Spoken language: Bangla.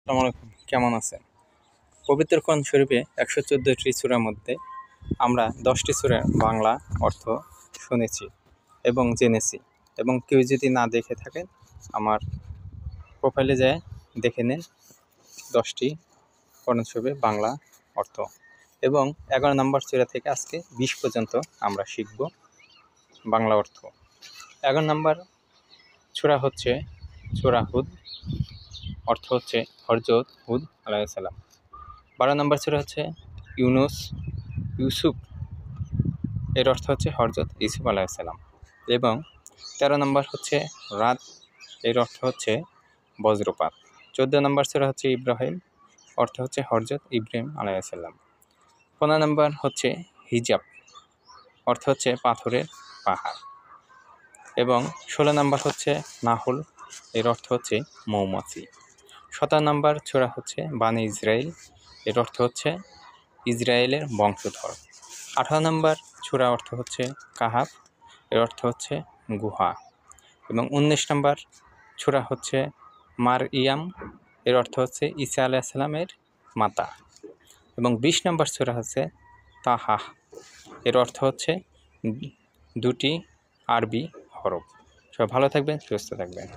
আসসালামু আলাইকুম, কেমন আছেন? পবিত্র কোরআন শরীফে 114টি সূরার মধ্যে আমরা 10টি সূরার বাংলা অর্থ শুনেছি এবং জেনেছি। এবং কেউ যদি না দেখে থাকেন, আমার প্রোফাইলে যেয়ে দেখে নিন 10টি কোরআন শরীফের বাংলা অর্থ। এবং 11 নম্বর সূরা থেকে আজকে 20 পর্যন্ত আমরা শিখব বাংলা অর্থ। 11 নম্বর সূরা হচ্ছে সূরা হুদ, অর্থ হচ্ছে হযরত হুদ আলাইহিস সালাম। 12 নম্বর সূরা হচ্ছে ইউসুফ, এর অর্থ হচ্ছে হযরত ইউসুফ আলাইহিস সালাম। এবং 13 নম্বর হচ্ছে রাত, এর অর্থ হচ্ছে বজ্রপাত। 14 নম্বর সূরা হচ্ছে ইব্রাহিম, অর্থ হচ্ছে হযরত ইব্রাহিম আলাইহিস সালাম। 15 নম্বর হচ্ছে হিজাব, অর্থ হচ্ছে পাথরের পাহাড়। এবং 16 নম্বর হচ্ছে নাহল, এর অর্থ হচ্ছে মৌমাছি। 17 নম্বর সূরা হচ্ছে বানী ইসরাইল, এর অর্থ হচ্ছে ইসরায়েলের বংশধর। 18 নম্বর সূরা অর্থ হচ্ছে কাহাফ, এর অর্থ হচ্ছে গুহা। এবং 19 নম্বর সূরা হচ্ছে মারইয়াম, এর অর্থ হচ্ছে ঈসা আলাইহিস সালামের মাতা। এবং 20 নম্বর সূরা হচ্ছে তাহা, এর অর্থ হচ্ছে দুটি আরবি হরফ। সবাই ভালো থাকবেন, সুস্থ থাকবেন।